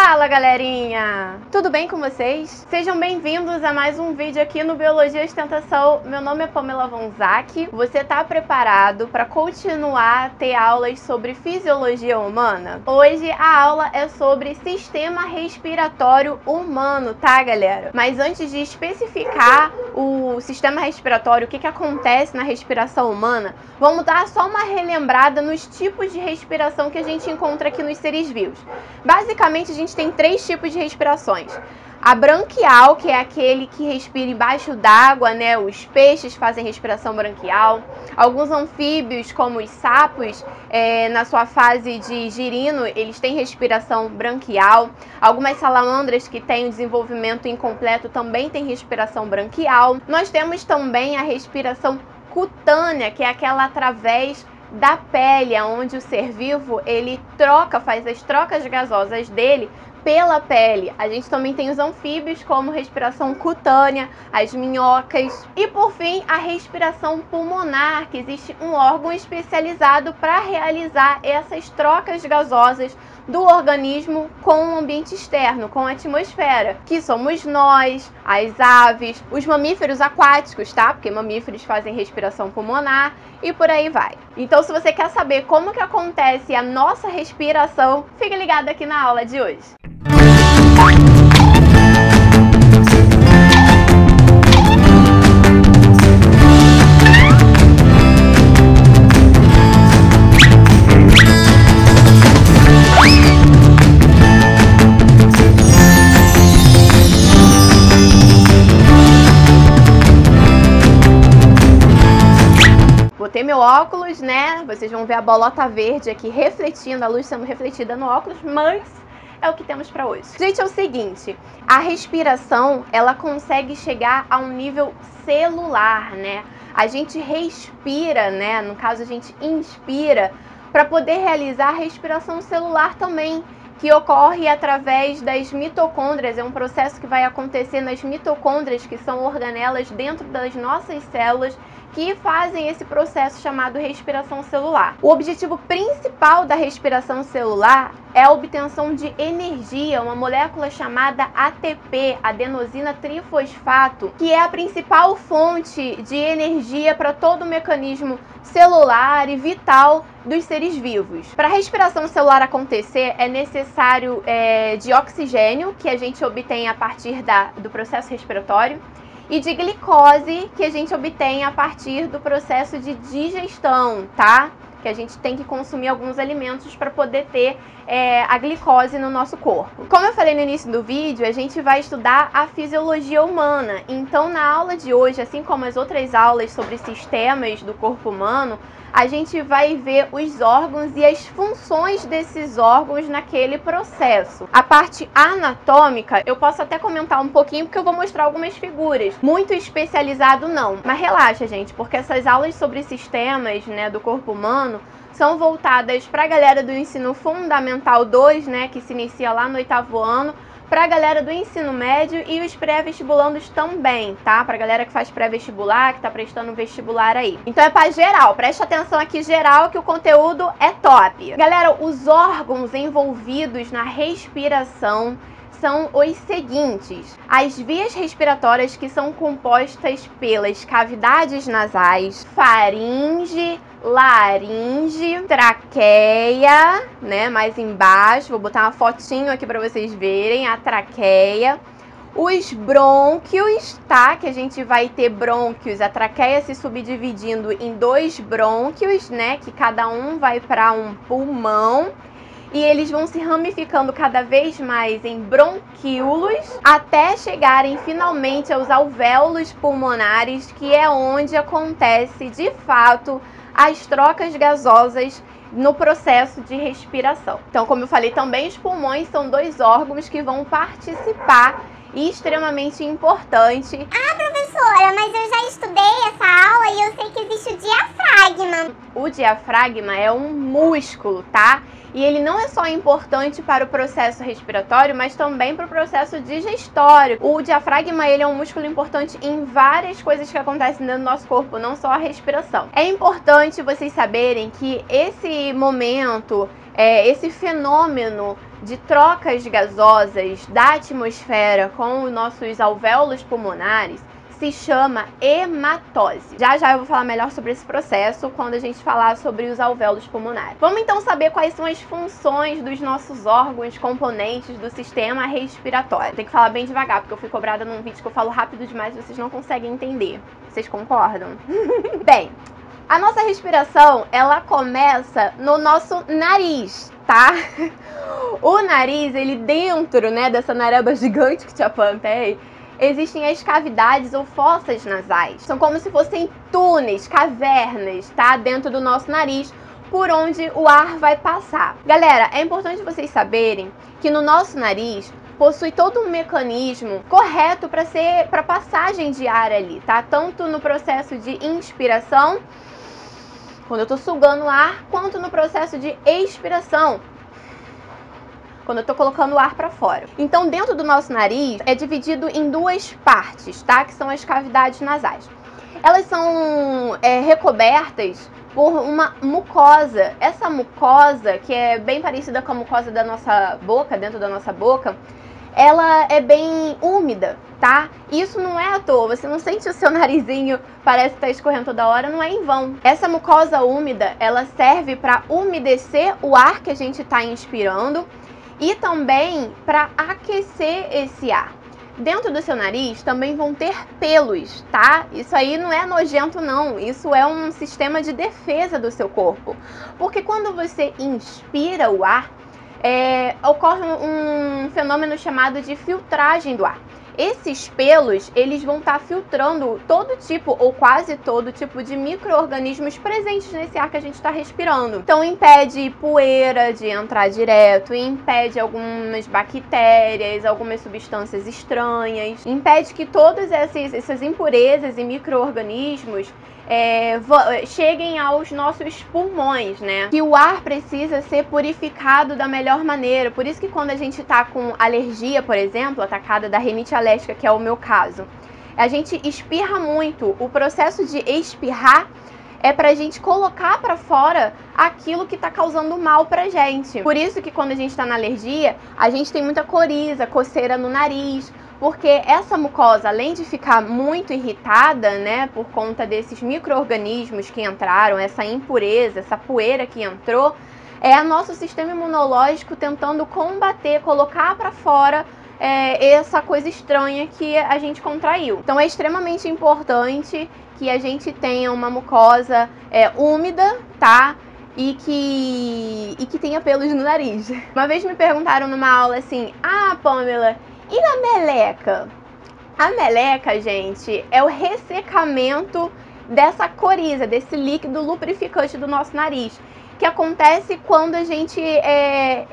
Fala, galerinha! Tudo bem com vocês? Sejam bem-vindos a mais um vídeo aqui no Biologia e Ostentação. Meu nome é Pamela Vonzac. Você tá preparado para continuar a ter aulas sobre fisiologia humana? Hoje a aula é sobre sistema respiratório humano, tá, galera? Mas antes de especificar o sistema respiratório, o que acontece na respiração humana, vamos dar só uma relembrada nos tipos de respiração que a gente encontra aqui nos seres vivos. Basicamente, a gente tem três tipos de respirações. A branquial, que é aquele que respira embaixo d'água, né? Os peixes fazem respiração branquial. Alguns anfíbios, como os sapos, na sua fase de girino, eles têm respiração branquial. Algumas salamandras que têm o desenvolvimento incompleto também têm respiração branquial. Nós temos também a respiração cutânea, que é aquela através da pele, onde o ser vivo ele faz as trocas gasosas dele pela pele. A gente também tem os anfíbios, como respiração cutânea, as minhocas. E por fim, a respiração pulmonar, que existe um órgão especializado para realizar essas trocas gasosas do organismo com o ambiente externo, com a atmosfera, que somos nós, as aves, os mamíferos aquáticos, tá? Porque mamíferos fazem respiração pulmonar e por aí vai. Então, se você quer saber como que acontece a nossa respiração, fique ligado aqui na aula de hoje. Botei meu óculos, né? Vocês vão ver a bolota verde aqui refletindo, a luz sendo refletida no óculos, mas é o que temos para hoje. Gente, é o seguinte, a respiração, ela consegue chegar a um nível celular, né? A gente respira, né? No caso, a gente inspira para poder realizar a respiração celular também, que ocorre através das mitocôndrias. É um processo que vai acontecer nas mitocôndrias, que são organelas dentro das nossas células, que fazem esse processo chamado respiração celular. O objetivo principal da respiração celular é a obtenção de energia, uma molécula chamada ATP, adenosina trifosfato, que é a principal fonte de energia para todo o mecanismo celular e vital dos seres vivos. Para a respiração celular acontecer, é necessário de oxigênio, que a gente obtém a partir do processo respiratório, e de glicose, que a gente obtém a partir do processo de digestão, tá? Que a gente tem que consumir alguns alimentos para poder ter a glicose no nosso corpo. Como eu falei no início do vídeo, a gente vai estudar a fisiologia humana. Então, na aula de hoje, assim como as outras aulas sobre sistemas do corpo humano, a gente vai ver os órgãos e as funções desses órgãos naquele processo. A parte anatômica, eu posso até comentar um pouquinho, porque eu vou mostrar algumas figuras. Muito especializado não, mas relaxa, gente, porque essas aulas sobre sistemas, né, do corpo humano são voltadas para a galera do ensino fundamental 2, né, que se inicia lá no 8º ano, para a galera do ensino médio e os pré-vestibulandos também, tá? Para a galera que faz pré-vestibular, que tá prestando vestibular aí. Então é para geral, preste atenção aqui geral que o conteúdo é top. Galera, os órgãos envolvidos na respiração são os seguintes: as vias respiratórias, que são compostas pelas cavidades nasais, faringe, laringe, traqueia, né, mais embaixo, vou botar uma fotinho aqui para vocês verem, a traqueia, os brônquios, tá, que a gente vai ter brônquios, a traqueia se subdividindo em 2 brônquios, né, que cada um vai para um pulmão, e eles vão se ramificando cada vez mais em bronquíolos, até chegarem finalmente aos alvéolos pulmonares, que é onde acontece de fato as trocas gasosas no processo de respiração. Então, como eu falei também, os pulmões são 2 órgãos que vão participar, e extremamente importante. Ah, professora, mas eu já estudei essa aula e eu sei que existe o diafragma. O diafragma é um músculo, tá? E ele não é só importante para o processo respiratório, mas também para o processo digestório. O diafragma, ele é um músculo importante em várias coisas que acontecem dentro do nosso corpo, não só a respiração. É importante vocês saberem que esse momento, esse fenômeno de trocas gasosas da atmosfera com os nossos alvéolos pulmonares se chama hematose. Já já eu vou falar melhor sobre esse processo quando a gente falar sobre os alvéolos pulmonares. Vamos então saber quais são as funções dos nossos órgãos, componentes do sistema respiratório. Tem que falar bem devagar, porque eu fui cobrada num vídeo que eu falo rápido demais e vocês não conseguem entender. Vocês concordam? Bem, a nossa respiração, ela começa no nosso nariz, tá? O nariz, ele dentro, né, dessa nareba gigante que te apontei, existem as cavidades ou fossas nasais. São como se fossem túneis, cavernas, tá? Dentro do nosso nariz, por onde o ar vai passar. Galera, é importante vocês saberem que no nosso nariz possui todo um mecanismo correto para passagem de ar ali, tá? Tanto no processo de inspiração, quando eu tô sugando o ar, quanto no processo de expiração, quando eu tô colocando o ar para fora. Então, dentro do nosso nariz, é dividido em duas partes, tá? Que são as cavidades nasais. Elas são recobertas por uma mucosa. Essa mucosa, que é bem parecida com a mucosa da nossa boca, dentro da nossa boca, ela é bem úmida, tá? Isso não é à toa, você não sente o seu narizinho, parece que tá escorrendo toda hora, não é em vão. Essa mucosa úmida, ela serve para umedecer o ar que a gente tá inspirando e também para aquecer esse ar. Dentro do seu nariz também vão ter pelos, tá? Isso aí não é nojento não, isso é um sistema de defesa do seu corpo. Porque quando você inspira o ar, ocorre um fenômeno chamado de filtragem do ar. Esses pelos, eles vão estar filtrando todo tipo ou quase todo tipo de micro-organismos presentes nesse ar que a gente está respirando. Então impede poeira de entrar direto, impede algumas bactérias, algumas substâncias estranhas, impede que todas essas impurezas e micro-organismos cheguem aos nossos pulmões, né? Que o ar precisa ser purificado da melhor maneira. Por isso que quando a gente tá com alergia, por exemplo, atacada da rinite alérgica, que é o meu caso, a gente espirra muito. O processo de espirrar é pra gente colocar pra fora aquilo que tá causando mal pra gente. Por isso que quando a gente tá na alergia, a gente tem muita coriza, coceira no nariz, porque essa mucosa, além de ficar muito irritada, né, por conta desses micro-organismos que entraram, essa impureza, essa poeira que entrou, é o nosso sistema imunológico tentando combater, colocar para fora essa coisa estranha que a gente contraiu. Então é extremamente importante que a gente tenha uma mucosa úmida, tá? E que tenha pelos no nariz. Uma vez me perguntaram numa aula assim: ah, Pamela, e a meleca? A meleca, gente, é o ressecamento dessa coriza, desse líquido lubrificante do nosso nariz, que acontece quando a gente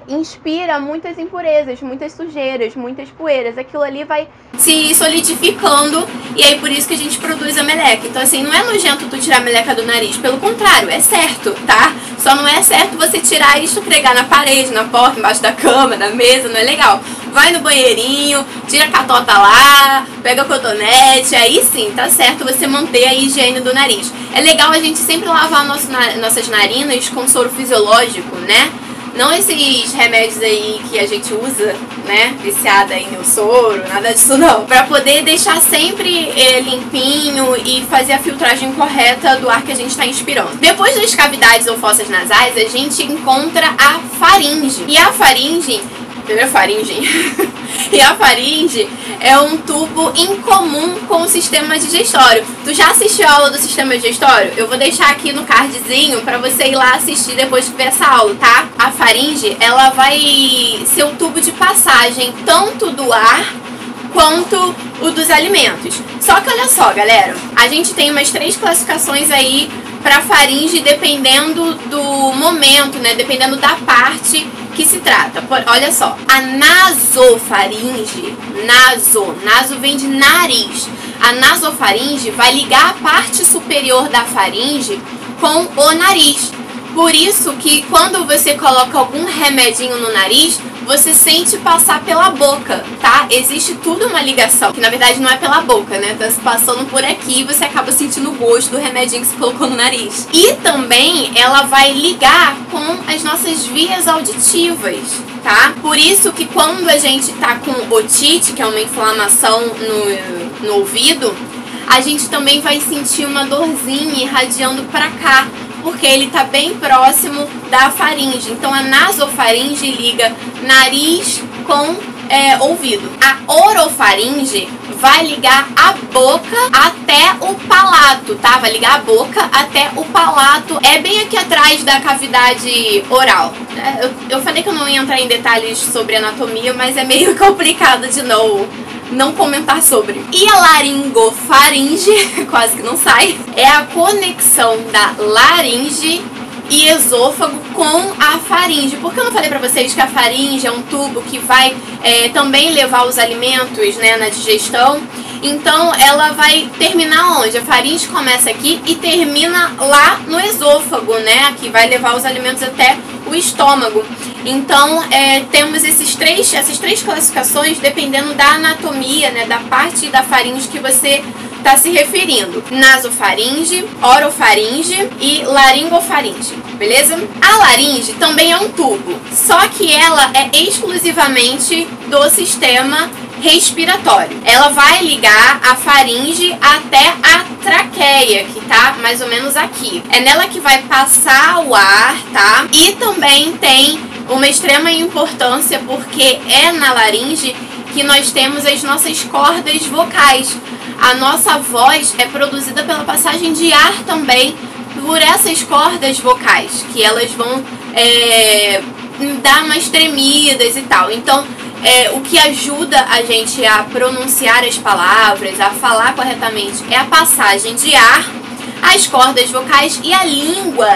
inspira muitas impurezas, muitas sujeiras, muitas poeiras. Aquilo ali vai se solidificando e aí por isso que a gente produz a meleca. Então assim, não é nojento tu tirar a meleca do nariz, pelo contrário, é certo, tá? Só não é certo você tirar e esfregar na parede, na porta, embaixo da cama, na mesa, não é legal. Vai no banheirinho, tira a catota lá, pega o cotonete, aí sim, tá certo você manter a higiene do nariz. É legal a gente sempre lavar nossas narinas com soro fisiológico, né? Não esses remédios aí que a gente usa, né? Viciada aí no soro, nada disso não. Pra poder deixar sempre limpinho e fazer a filtragem correta do ar que a gente tá inspirando. Depois das cavidades ou fossas nasais, a gente encontra a faringe. E a faringe... Primeiro faringe. E a faringe é um tubo incomum com o sistema digestório. Tu já assistiu a aula do sistema digestório? Eu vou deixar aqui no cardzinho pra você ir lá assistir depois que ver essa aula, tá? A faringe, ela vai ser o tubo de passagem tanto do ar quanto o dos alimentos. Só que olha só, galera, a gente tem umas 3 classificações aí pra faringe dependendo do momento, né? Dependendo da parte que se trata. Olha só, a nasofaringe, naso vem de nariz. A nasofaringe vai ligar a parte superior da faringe com o nariz. Por isso que quando você coloca algum remedinho no nariz, você sente passar pela boca, tá? Existe tudo uma ligação, que na verdade não é pela boca, né? Tá se passando por aqui e você acaba sentindo o gosto do remedinho que você colocou no nariz. E também ela vai ligar com as nossas vias auditivas, tá? Por isso que quando a gente tá com otite, que é uma inflamação no ouvido, a gente também vai sentir uma dorzinha irradiando pra cá, porque ele tá bem próximo da faringe. Então a nasofaringe liga nariz com ouvido. A orofaringe vai ligar a boca até o palato, tá? Vai ligar a boca até o palato. É bem aqui atrás da cavidade oral. Eu falei que eu não ia entrar em detalhes sobre anatomia, mas é meio complicado de não comentar sobre. E a laringofaringe, quase que não sai, é a conexão da laringe e esôfago com a faringe. Porque eu não falei pra vocês que a faringe é um tubo que vai também levar os alimentos, né, na digestão? Então ela vai terminar onde? A faringe começa aqui e termina lá no esôfago, né, que vai levar os alimentos até o estômago. Então temos essas três classificações dependendo da anatomia, né, da parte da faringe que você está se referindo. Nasofaringe, orofaringe e laringofaringe, beleza? A laringe também é um tubo, só que ela é exclusivamente do sistema respiratório. Ela vai ligar a faringe até a traqueia, que tá mais ou menos aqui. É nela que vai passar o ar, tá? E também tem uma extrema importância porque é na laringe que nós temos as nossas cordas vocais. A nossa voz é produzida pela passagem de ar também por essas cordas vocais, que elas vão dar umas tremidas e tal. Então, o que ajuda a gente a pronunciar as palavras, a falar corretamente, é a passagem de ar, as cordas vocais e a língua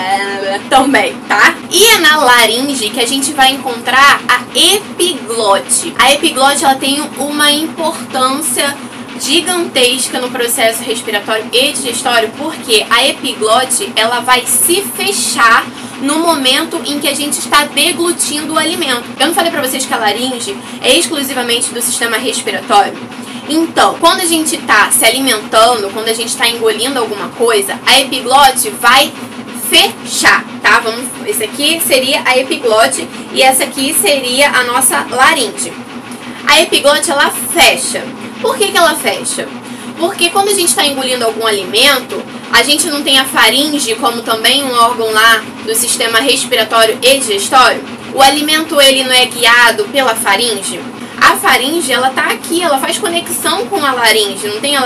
também, tá? E é na laringe que a gente vai encontrar a epiglote. A epiglote, ela tem uma importância gigantesca no processo respiratório e digestório, porque a epiglote, ela vai se fechar no momento em que a gente está deglutindo o alimento. Eu não falei pra vocês que a laringe é exclusivamente do sistema respiratório? Então, quando a gente está se alimentando, quando a gente está engolindo alguma coisa, a epiglote vai fechar, tá? Esse aqui seria a epiglote e essa aqui seria a nossa laringe. A epiglote, ela fecha. Por que ela fecha? Porque quando a gente está engolindo algum alimento, a gente não tem a faringe como também um órgão lá do sistema respiratório e digestório. O alimento, ele não é guiado pela faringe. A faringe, ela tá aqui, ela faz conexão com a laringe, não tem a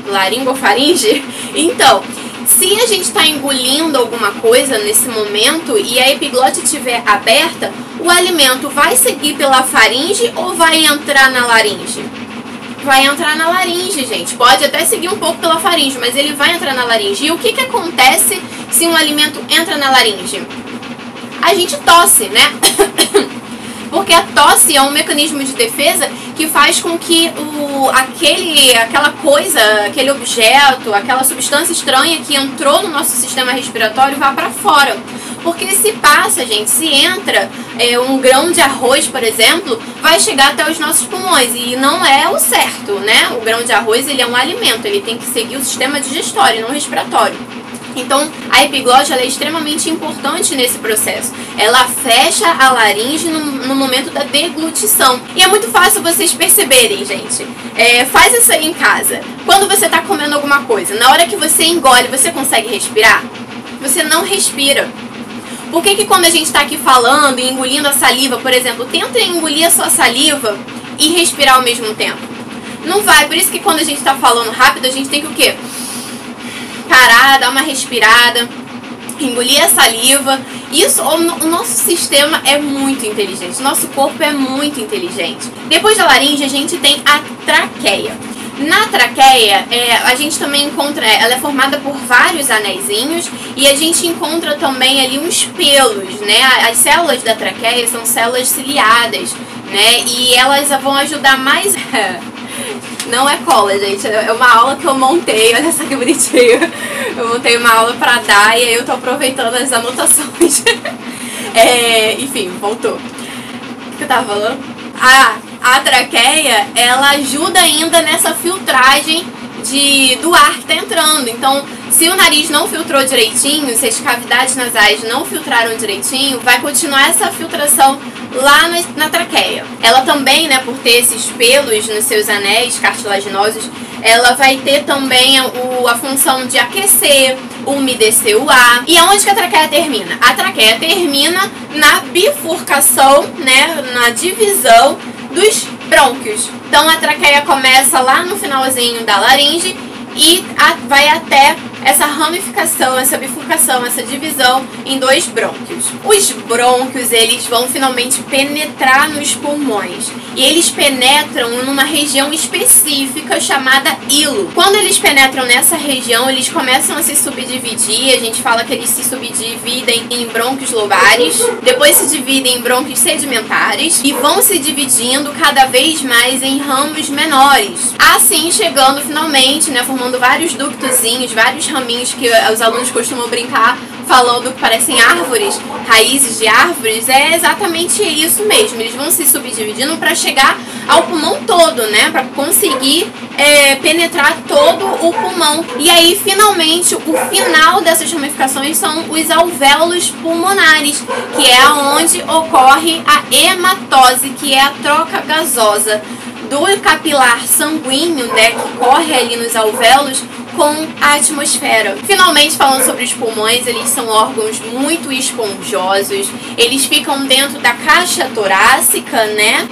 laringofaringe? Então, se a gente está engolindo alguma coisa nesse momento e a epiglote estiver aberta, o alimento vai seguir pela faringe ou vai entrar na laringe? Vai entrar na laringe, gente. Pode até seguir um pouco pela faringe, mas ele vai entrar na laringe. E o que acontece se um alimento entra na laringe? A gente tosse, né? Porque a tosse é um mecanismo de defesa que faz com que aquela coisa, aquele objeto, aquela substância estranha que entrou no nosso sistema respiratório vá para fora. Porque se passa, gente, se entra um grão de arroz, por exemplo, vai chegar até os nossos pulmões. E não é o certo, né? O grão de arroz, ele é um alimento, ele tem que seguir o sistema digestório, não respiratório. Então, a epiglote, ela é extremamente importante nesse processo. Ela fecha a laringe no momento da deglutição. E é muito fácil vocês perceberem, gente. Faz isso aí em casa. Quando você está comendo alguma coisa, na hora que você engole, você consegue respirar? Você não respira. Por que quando a gente está aqui falando e engolindo a saliva, por exemplo, tenta engolir a sua saliva e respirar ao mesmo tempo? Não vai. Por isso que quando a gente está falando rápido, a gente tem que o quê? Parar, dar uma respirada, engolir a saliva. Isso, o nosso sistema é muito inteligente, nosso corpo é muito inteligente. Depois da laringe, a gente tem a traqueia. Na traqueia, a gente também encontra, ela é formada por vários anéisinhos e a gente encontra também ali uns pelos, né? As células da traqueia são células ciliadas, né? E elas vão ajudar mais... Não é cola, gente, é uma aula que eu montei, olha só que bonitinho. Eu montei uma aula pra dar e aí eu tô aproveitando as anotações. Enfim, voltou. O que eu tava falando? A traqueia, ela ajuda ainda nessa filtragem do ar que tá entrando. Então, se o nariz não filtrou direitinho, se as cavidades nasais não filtraram direitinho, vai continuar essa filtração lá na traqueia. Ela também, né, por ter esses pelos nos seus anéis cartilaginosos, ela vai ter também a função de aquecer, umedecer o ar. E aonde que a traqueia termina? A traqueia termina na bifurcação, né, na divisão dos brônquios. Então a traqueia começa lá no finalzinho da laringe e vai até essa ramificação, essa bifurcação, essa divisão em 2 brônquios. Os brônquios, eles vão finalmente penetrar nos pulmões. E eles penetram numa região específica chamada hilo. Quando eles penetram nessa região, eles começam a se subdividir. A gente fala que eles se subdividem em brônquios lobares, depois se dividem em brônquios sedimentares e vão se dividindo cada vez mais em ramos menores. Assim, chegando finalmente, né, formando vários ductozinhos, vários raminhos que os alunos costumam brincar, falando que parecem árvores, raízes de árvores. É exatamente isso mesmo. Eles vão se subdividindo para chegar ao pulmão todo, né? Para conseguir penetrar todo o pulmão. E aí, finalmente, o final dessas ramificações são os alvéolos pulmonares, que é onde ocorre a hematose, que é a troca gasosa do capilar sanguíneo, né, que corre ali nos alvéolos com a atmosfera. Finalmente, falando sobre os pulmões, eles são órgãos muito esponjosos, eles ficam dentro da caixa torácica, né,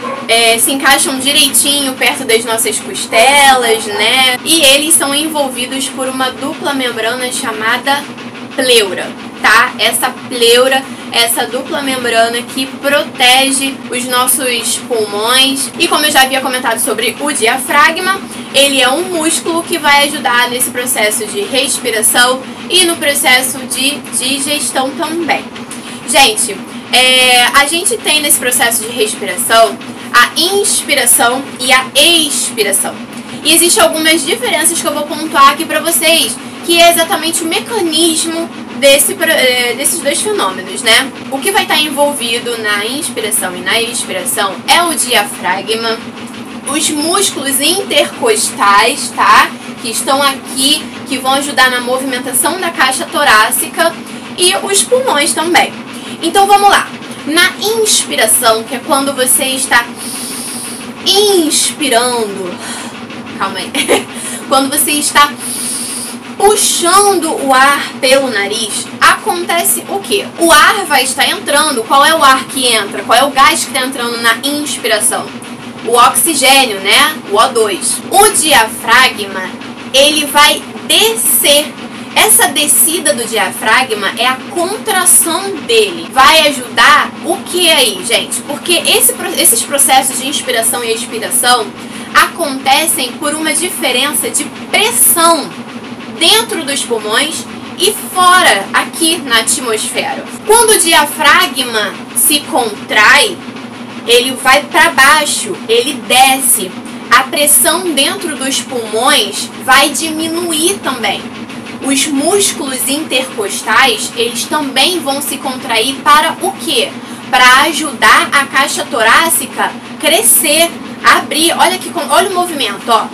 se encaixam direitinho perto das nossas costelas, né, e eles são envolvidos por uma dupla membrana chamada pleura, tá? Essa pleura, essa dupla membrana que protege os nossos pulmões. E como eu já havia comentado sobre o diafragma, ele é um músculo que vai ajudar nesse processo de respiração e no processo de digestão também. Gente, a gente tem nesse processo de respiração a inspiração e a expiração. E existem algumas diferenças que eu vou pontuar aqui para vocês, que é exatamente o mecanismo desses 2 fenômenos, né? O que vai estar envolvido na inspiração e na expiração é o diafragma, os músculos intercostais, tá? Que estão aqui, que vão ajudar na movimentação da caixa torácica, e os pulmões também. Então vamos lá. Na inspiração, que é quando você está inspirando, calma aí, quando você está puxando o ar pelo nariz, acontece o quê? O ar vai estar entrando. Qual é o ar que entra? Qual é o gás que está entrando na inspiração? O oxigênio, né? O O2. O diafragma, ele vai descer. Essa descida do diafragma é a contração dele. Vai ajudar o que aí, gente? Porque esses processos de inspiração e expiração acontecem por uma diferença de pressão dentro dos pulmões e fora, aqui na atmosfera. Quando o diafragma se contrai, ele vai para baixo, ele desce. A pressão dentro dos pulmões vai diminuir também. Os músculos intercostais, eles também vão se contrair para o quê? Para ajudar a caixa torácica crescer, abrir. Olha o movimento, ó.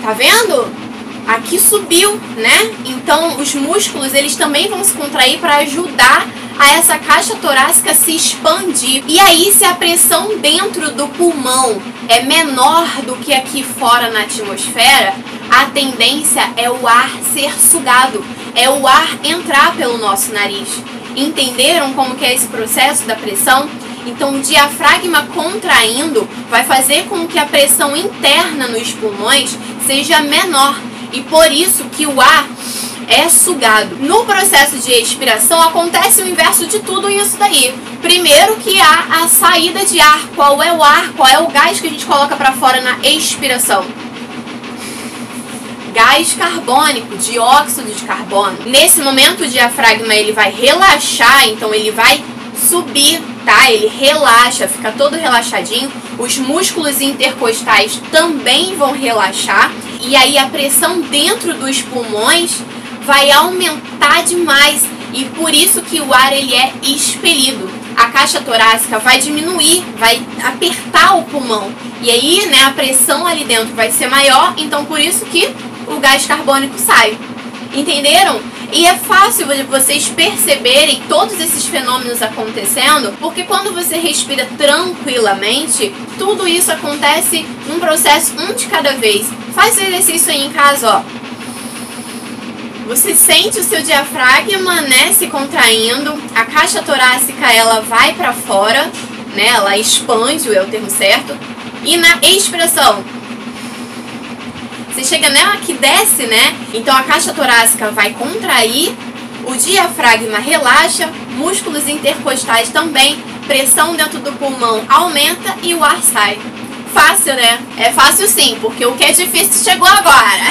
Tá vendo? Aqui subiu, né? Então os músculos, eles também vão se contrair para ajudar a essa caixa torácica se expandir. E aí, se a pressão dentro do pulmão é menor do que aqui fora na atmosfera, a tendência é o ar ser sugado, é o ar entrar pelo nosso nariz. Entenderam como que é esse processo da pressão? Então o diafragma contraindo vai fazer com que a pressão interna nos pulmões seja menor. E por isso que o ar é sugado. No processo de expiração acontece o inverso de tudo isso daí. Primeiro que há a saída de ar. Qual é o ar? Qual é o gás que a gente coloca para fora na expiração? Gás carbônico, dióxido de carbono. Nesse momento o diafragma ele vai relaxar, então ele vai subir, tá? Ele relaxa, fica todo relaxadinho. Os músculos intercostais também vão relaxar. E aí a pressão dentro dos pulmões vai aumentar demais. E por isso que o ar ele é expelido. A caixa torácica vai diminuir, vai apertar o pulmão. E aí, né, a pressão ali dentro vai ser maior. Então por isso que o gás carbônico sai. Entenderam? E é fácil vocês perceberem todos esses fenômenos acontecendo, porque quando você respira tranquilamente, tudo isso acontece num processo um de cada vez. Faz o exercício aí em casa, ó. Você sente o seu diafragma, né, se contraindo, a caixa torácica ela vai para fora, né, ela expande, é o termo certo, e na expiração você chega nela que desce, né? Então a caixa torácica vai contrair, o diafragma relaxa, músculos intercostais também, pressão dentro do pulmão aumenta e o ar sai. Fácil, né? É fácil sim, porque o que é difícil chegou agora.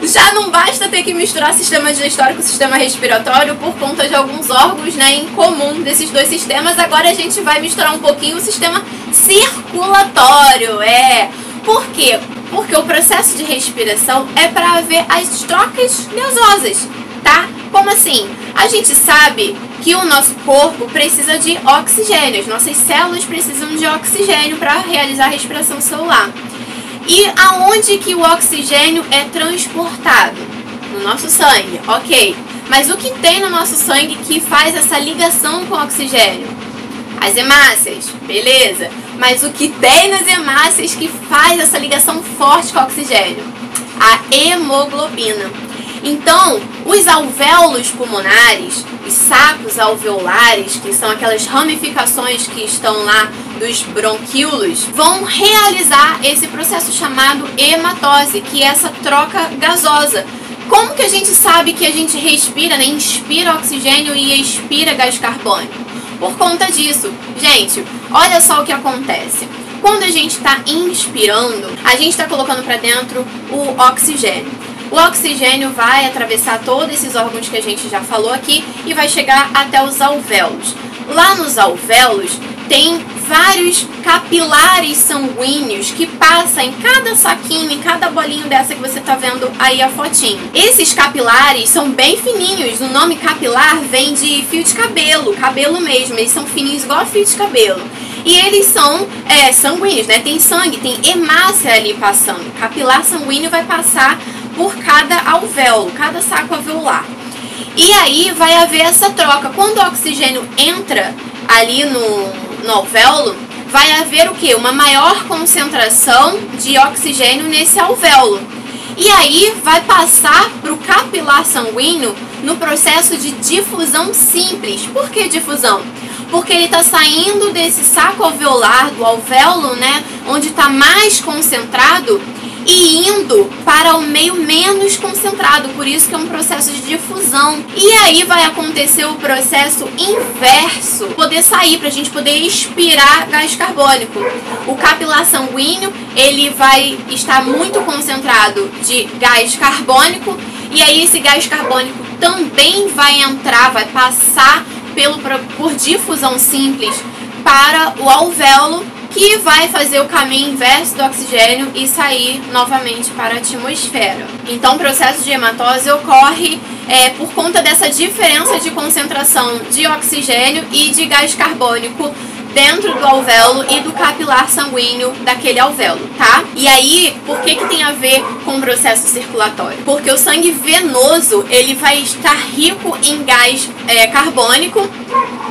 Já não basta ter que misturar sistema digestório com sistema respiratório por conta de alguns órgãos, né, em comum desses dois sistemas. Agora a gente vai misturar um pouquinho o sistema circulatório. Por quê? Porque o processo de respiração é para haver as trocas gasosas, tá? Como assim? A gente sabe que o nosso corpo precisa de oxigênio, as nossas células precisam de oxigênio para realizar a respiração celular. E aonde que o oxigênio é transportado? No nosso sangue, ok. Mas o que tem no nosso sangue que faz essa ligação com o oxigênio? As hemácias, beleza. Mas o que tem nas hemácias que faz essa ligação forte com o oxigênio? A hemoglobina. Então, os alvéolos pulmonares, os sacos alveolares, que são aquelas ramificações que estão lá dos bronquíolos, vão realizar esse processo chamado hematose, que é essa troca gasosa. Como que a gente sabe que a gente respira, né? Inspira oxigênio e expira gás carbônico? Por conta disso. Gente, olha só o que acontece. Quando a gente está inspirando, a gente está colocando para dentro o oxigênio. O oxigênio vai atravessar todos esses órgãos que a gente já falou aqui e vai chegar até os alvéolos. Lá nos alvéolos tem vários capilares sanguíneos que passam em cada saquinho, em cada bolinho dessa que você tá vendo aí a fotinho. Esses capilares são bem fininhos, o nome capilar vem de fio de cabelo, cabelo mesmo, eles são fininhos igual a fio de cabelo. E eles são sanguíneos, né? Tem sangue, tem hemácia ali passando. Capilar sanguíneo vai passar por cada alvéolo, cada saco alveolar. E aí vai haver essa troca. Quando o oxigênio entra ali no alvéolo, vai haver o quê? Uma maior concentração de oxigênio nesse alvéolo. E aí vai passar para o capilar sanguíneo no processo de difusão simples. Por que difusão? Porque ele está saindo desse saco alveolar, do alvéolo, né, onde está mais concentrado, e indo para o meio menos concentrado, por isso que é um processo de difusão. E aí vai acontecer o processo inverso, poder sair, para a gente poder expirar gás carbônico. O capilar sanguíneo, ele vai estar muito concentrado de gás carbônico, e aí esse gás carbônico também vai entrar, vai passar por difusão simples para o alvéolo, que vai fazer o caminho inverso do oxigênio e sair novamente para a atmosfera. Então o processo de hematose ocorre por conta dessa diferença de concentração de oxigênio e de gás carbônico dentro do alvéolo e do capilar sanguíneo daquele alvéolo, tá? E aí, por que tem a ver com o processo circulatório? Porque o sangue venoso, ele vai estar rico em gás carbônico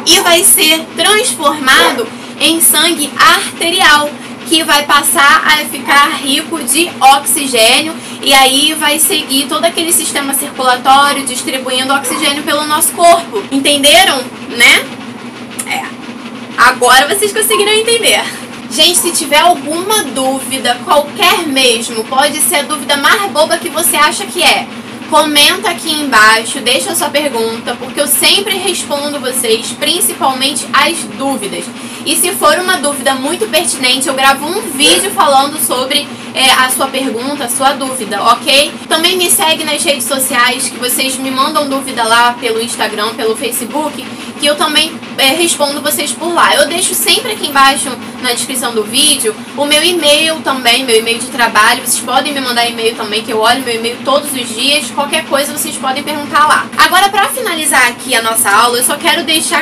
e vai ser transformado em sangue arterial, que vai passar a ficar rico de oxigênio, e aí vai seguir todo aquele sistema circulatório distribuindo oxigênio pelo nosso corpo. Entenderam, né? Agora vocês conseguiram entender. Gente, se tiver alguma dúvida, qualquer mesmo, pode ser a dúvida mais boba que você acha que é, comenta aqui embaixo, deixa a sua pergunta, porque eu sempre respondo vocês, principalmente as dúvidas. E se for uma dúvida muito pertinente, eu gravo um vídeo falando sobre a sua pergunta, a sua dúvida, ok? Também me segue nas redes sociais, que vocês me mandam dúvida lá pelo Instagram, pelo Facebook, que eu também respondo vocês por lá. Eu deixo sempre aqui embaixo na descrição do vídeo o meu e-mail também, meu e-mail de trabalho. Vocês podem me mandar e-mail também, que eu olho meu e-mail todos os dias. Qualquer coisa vocês podem perguntar lá. Agora, para finalizar aqui a nossa aula, eu só quero deixar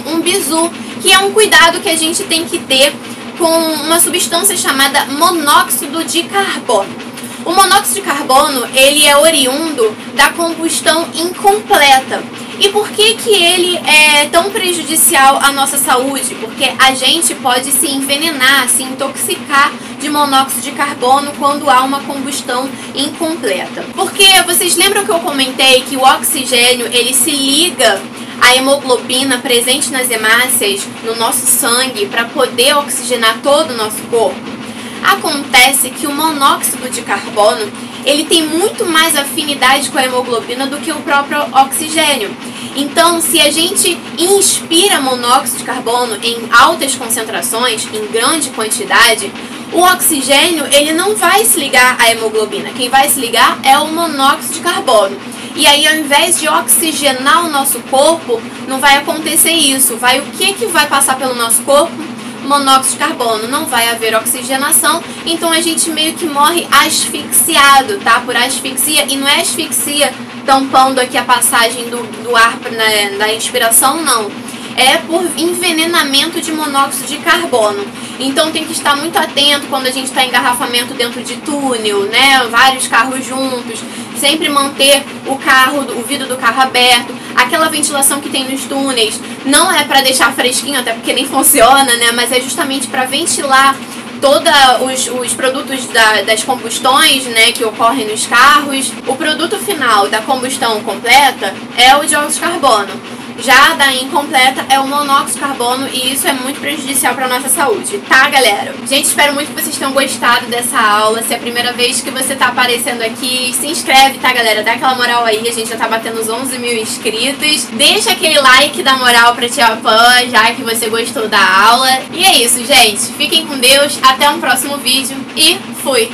um bizu, que é um cuidado que a gente tem que ter com uma substância chamada monóxido de carbono. O monóxido de carbono, ele é oriundo da combustão incompleta. E por que ele é tão prejudicial à nossa saúde? Porque a gente pode se envenenar, se intoxicar de monóxido de carbono quando há uma combustão incompleta. Porque vocês lembram que eu comentei que o oxigênio, ele se liga à hemoglobina presente nas hemácias, no nosso sangue, para poder oxigenar todo o nosso corpo? Acontece que o monóxido de carbono, ele tem muito mais afinidade com a hemoglobina do que o próprio oxigênio. Então, se a gente inspira monóxido de carbono em altas concentrações, em grande quantidade, o oxigênio, ele não vai se ligar à hemoglobina. Quem vai se ligar é o monóxido de carbono. E aí, ao invés de oxigenar o nosso corpo, não vai acontecer isso. O que vai passar pelo nosso corpo? Monóxido de carbono. Não vai haver oxigenação, então a gente meio que morre asfixiado, tá? Por asfixia, e não é asfixia tampando aqui a passagem do ar da inspiração, não. É por envenenamento de monóxido de carbono. Então tem que estar muito atento quando a gente está em engarrafamento dentro de túnel, né? Vários carros juntos. Sempre manter o vidro do carro aberto. Aquela ventilação que tem nos túneis não é para deixar fresquinho, até porque nem funciona, né? Mas é justamente para ventilar todos os produtos das combustões, né, que ocorrem nos carros. O produto final da combustão completa é o dióxido de carbono. Já da incompleta é o monóxido de carbono, e isso é muito prejudicial para a nossa saúde, tá, galera? Gente, espero muito que vocês tenham gostado dessa aula. Se é a primeira vez que você tá aparecendo aqui, se inscreve, tá, galera? Dá aquela moral aí, a gente já tá batendo os 11 mil inscritos. Deixa aquele like da moral pra Tia Pan, já que você gostou da aula. E é isso, gente. Fiquem com Deus, até um próximo vídeo e fui!